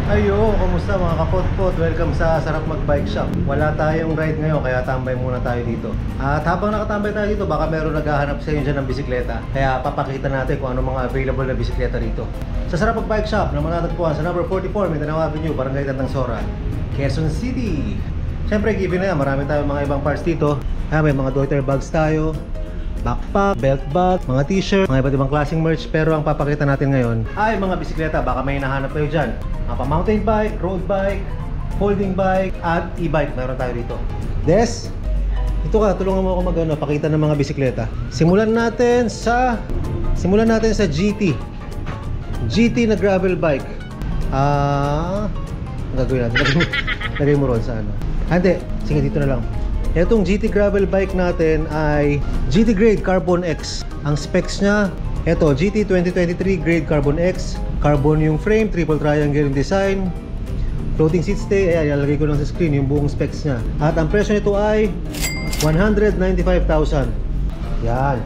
Ayo, kumusta mga kapot-pot? Welcome sa Sarap Mag-Bike Shop. Wala tayong ride ngayon kaya tambay muna tayo dito. At habang nakatambay tayo dito, baka meron naghahanap sa inyo dyan ng bisikleta. Kaya papakita natin kung ano mga available na bisikleta dito. Sa Sarap Mag-Bike Shop na matatagpuan sa number 44 Mindanao Avenue, Barangay Tandang Sora, Quezon City. Siyempre, given na yan, marami tayong mga ibang parts dito. May mga Deuter bags tayo, backpack, belt bag, mga t-shirt, mga iba't ibang klaseng merch. Pero ang papakita natin ngayon ay mga bisikleta. Baka may hinahanap kayo dyan, mga mountain bike, road bike, folding bike, at e-bike. Meron tayo dito. Des, ito ka, tulungan mo ako pakita ng mga bisikleta. Simulan natin sa GT na gravel bike. Gagawin natin. Lagay mo ron sa ano. Hindi, sige dito na lang. Itong GT gravel bike natin ay GT Grade Carbon X. Ang specs niya, ito GT 2023 Grade Carbon X. Carbon yung frame, triple triangle yung design, floating seat stay. Ayan, ilalagay ko lang sa screen yung buong specs niya. At ang presyo nito ay 195,000. Yan,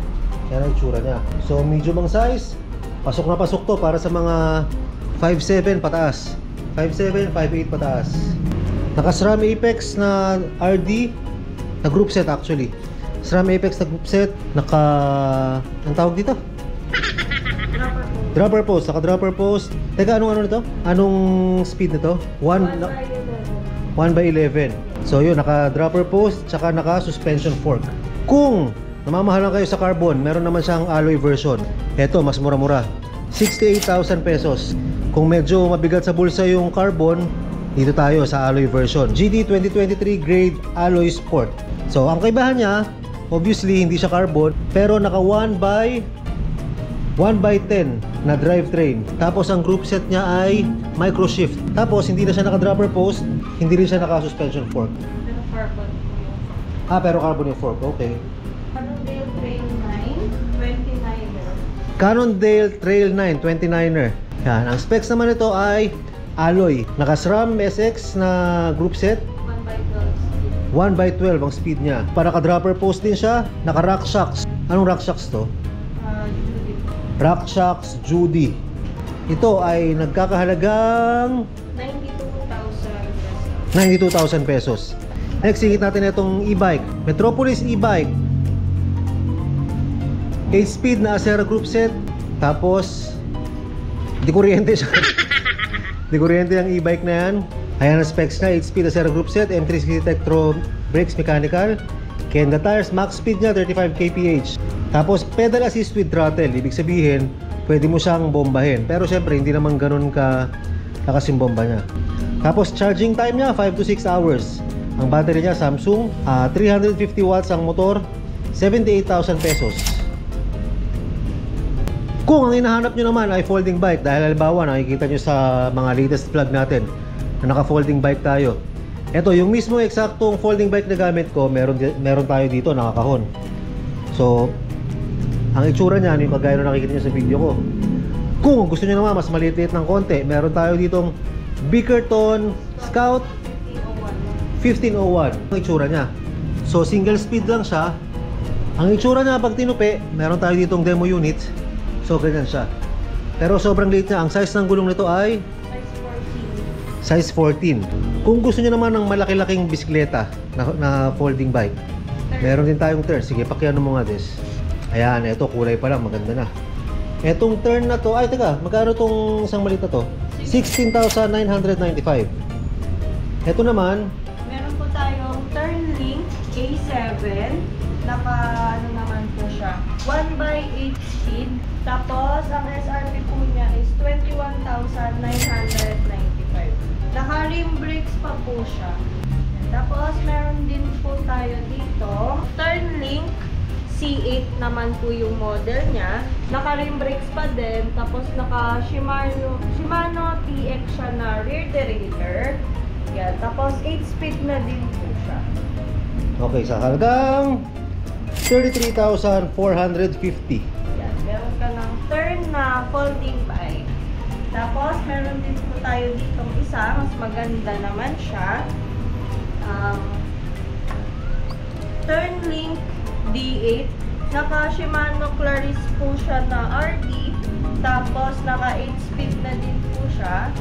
yan ang itsura niya. So medium ang size. Pasok na pasok to para sa mga 5'7 pataas, 5'7, 5'8 pataas. Naka-SRAM Apex na RD na group set actually. SRAM Apex na group set. Ang tawag dito? Dropper post. Naka-dropper post. Teka, anong nito? Anong speed nito? 1/11. So yun, naka-dropper post, tsaka naka-suspension fork. Kung namamahalan kayo sa carbon, meron naman siyang alloy version. Ito, mas mura-mura. 68,000 pesos. Kung medyo mabigat sa bulsa yung carbon, dito tayo sa alloy version. GT 2023 Grade Alloy Sport. So, ang kaibahan niya, obviously, hindi siya carbon, pero naka 1/10 na drivetrain. Tapos, ang group set niya ay micro shift. Tapos, hindi na siya naka-dropper post, hindi rin siya naka-suspension fork. Pero carbon po yung... Pero carbon yung fork. Okay. Cannondale Trail 9, 29er. Cannondale Trail 9, 29er. Yan. Ang specs naman ito ay alloy. Naka-SRAM SX na group set. 1/12 ang speed niya. Para ka-dropper post din siya. Naka-rock shocks. Anong rock shocks to? Judy. Rock shocks Judy. Ito ay nagkakahalagang 92,000 pesos. Next, singit natin itong e-bike. Metropolis e-bike. 8-speed na Acera group set. Tapos di kuryente siya. Di kuryente ang e-bike na yan. Ayan ang specs na, 8-speed Acera group set, M360 Tektro brakes mechanical, Kenda tires, max speed niya 35 kph. Tapos pedal assist with throttle, ibig sabihin pwede mo siyang bombahin. Pero syempre hindi naman ganun lakas yung bomba niya. Tapos charging time niya 5 to 6 hours. Ang battery niya Samsung, 350 watts ang motor, 78,000 pesos. Kung ang hinahanap nyo naman ay folding bike, dahil halimbawa nakikita nyo sa mga latest vlog natin na naka-folding bike tayo. Ito, yung mismo eksaktong folding bike na gamit ko, meron tayo dito, nakakahon. So, ang itsura niya, yung kagaya na nakikita nyo sa video ko. Kung gusto nyo naman mas maliit-liit ng konti, meron tayo ditong Bickerton Scout 1501. Ang itsura niya. So, single speed lang siya. Ang itsura niya pag tinupi, meron tayo ditong demo unit. So, ganyan siya. Pero sobrang liit niya. Ang size ng gulong nito ay size 14. Kung gusto niyo naman ng malaki-laking bisikleta na folding bike, meron din tayong turn. Sige, pakiano mo nga, Des. Ayan, ito kulay pa lang, maganda na. Etong turn na to, ay teka, magkano tong isang maliit na to? 16,995. Ito naman, meron po tayong Turnlink A7. Ano naman po siya, 1/8 speed. Tapos, ang SRP po niya is 21,995. Naka-rim brakes pa po siya. Tapos, meron din po tayo dito, Turnlink C8 naman po yung model niya. Naka-rim brakes pa din. Tapos, Shimano TX siya na rear derailleur. Yan. Tapos, 8 speed na din po siya. okay, sa halagang 33,450. Yan. Meron ka ng turn na folding bike. Tapos, meron din po tayo ditong isa. Mas maganda naman siya. Turnlink D8. Naka Shimano Claris po siya na RD. Tapos, naka 8 speed na din po siya.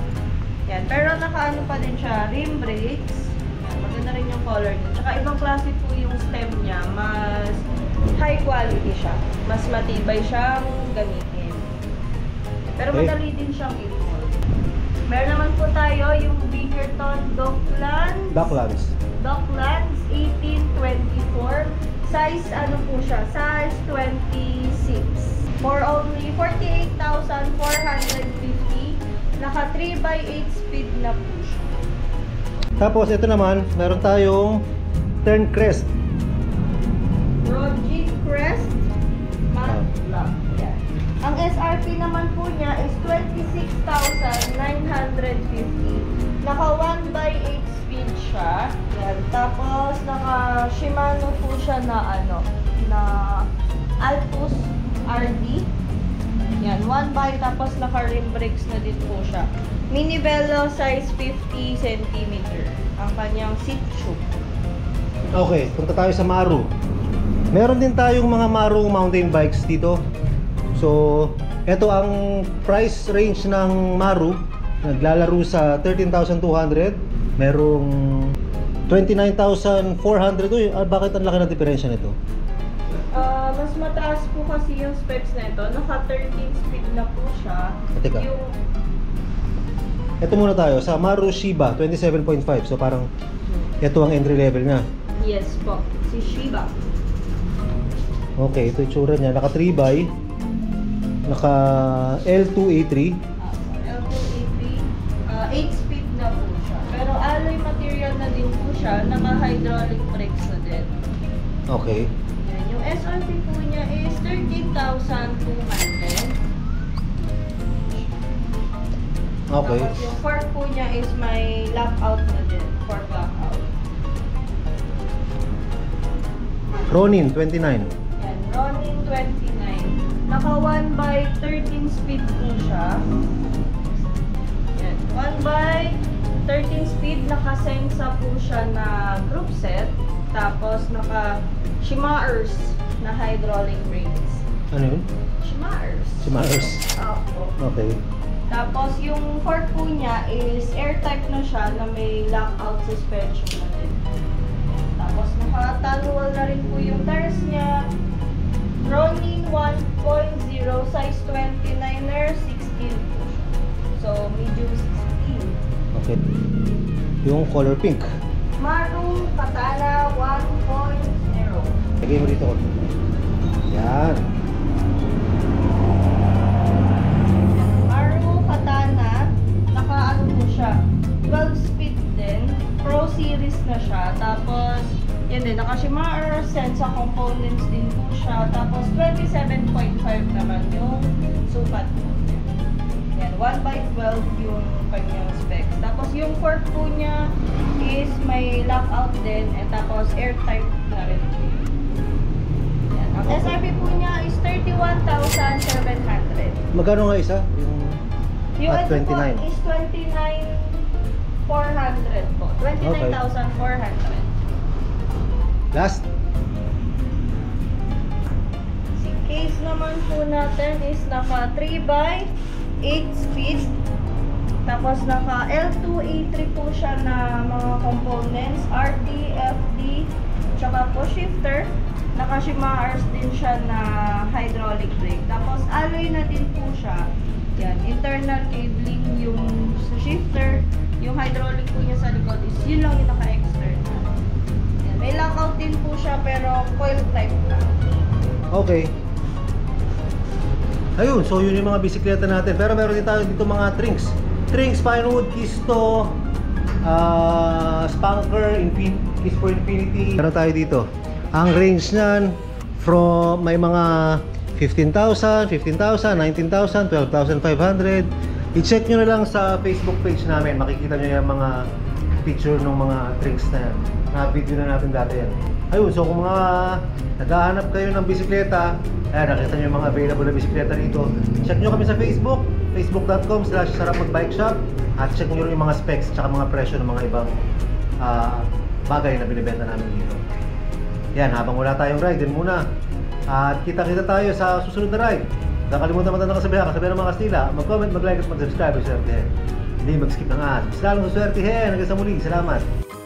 Yan. Yan. Pero nakaano pa din siya, rim brakes. Yan. Maganda rin yung color niya. Tsaka ibang klase po yung stem niya. Mas high quality siya. Mas matibay siyang gamitin. Pero Okay. madali din siyang i-fold. Meron naman po tayo yung Biggerton Docklands. Docklands 1824. Size ano po siya? Size 26. For only 48,450. Naka 3x8 speed na po siya. Tapos ito naman, meron tayong Turncrest. Rogic Crest Matte Black. Yan. Ang SRP naman po niya is 26,950. Naka 1x8 speed siya. Yan. Tapos naka Shimano po siya na na Altus RD. Yan, 1x, tapos naka rim brakes na din po siya. Mini Velo size 50 cm ang kanyang seat tube. Okay, punta tayo sa Maru. Meron din tayong mga Maru mountain bikes dito. So, ito ang price range ng Maru. Naglalaro sa 13,200. Merong 29,400. Uy, bakit ang laki ng diferensya nito? Mas mataas po kasi yung specs na ito. Naka 13 speed na po siya. Teka. Yung Ito muna tayo sa Maru Shiba 27.5. So parang ito ang entry level niya. yes po, si Shiba. Okay, ito yung tsura niya. Naka 3x. Naka L2A3. L2A3, 8 speed na po siya. Pero alloy material na din po siya. Naka hydraulic brakes na din. Okay. Yan. Yung SRP po niya is 13,200. Okay. Tapos yung fork po niya is may lockout na din. Fork lockout. Ronin 29. Yan. Ronin 29. Naka 1x13 speed po siya. Yan. 1x13 speed. Naka Sensa po siya na group set. Tapos naka Shimano's na hydraulic brakes. Ano yun? Shimano's. Shimano's. Opo. Okay. Tapos yung fork po niya is air type na siya na may lockout suspension na din. Tapos naka-tanual na rin po yung tires niya. Ronin 1.0 size 29er 16 po siya. So medium 16. Okay. Yung color pink. Maru Katana 1.0. Lagay mo dito. Yan. Maru Katana, naka po siya, 12 speed din, Pro Series na siya, tapos yun din, naka Shimano Sensa components din po siya, tapos 27.5 naman yung sukat po. Yan, 1x12 yung kanyang specs. Tapos yung fork po niya is may lockout din, tapos air type na rin po yun. Yan. Ang SRP po niya is 31,700. Magkano nga isa? Yung At ito po 29. is 29,400 po. 29,400. Last. Si case naman po natin is naka 3x8 speed. Tapos naka L2A3 po siya na mga components. RD, FD, tsaka po shifter. Naka Shimano's din siya na hydraulic brake. Tapos alloy na din po siya. Yan, internal cabling yung sa shifter. Yung hydraulic po niya sa likod is yun lang yung naka-external. Yan, may lockout din po siya pero coil type na. Okay. Ayun, so yun yung mga bisikleta natin. Pero meron din tayo dito mga trinks. Trinks, Pinewood, Kisto, Spanker, Kiss for Infinity. Meron tayo dito. Ang range niyan from may mga 15,000, 15,000, 19,000, 12,500. I-check nyo na lang sa Facebook page namin. Makikita nyo yung mga picture ng mga drinks na yan. Na-video na natin dati yan. Ayun, so kung mga naghahanap kayo ng bisikleta, ayan, nakita nyo yung mga available na bisikleta dito. Check nyo kami sa Facebook, facebook.com/sarapmagbikeshop. At check nyo rin yung mga specs at mga presyo ng mga ibang bagay na binibenta namin dito. Yan, habang wala tayong ride, din muna. At kita-kita tayo sa susunod na ride. Huwag kalimutan matanda kasabihan ng mga Kastila. Mag-comment, mag-like at mag-subscribe. hindi mag-skip ng ads. Mas lalong suswertihin. Hanggang sa muli. Salamat.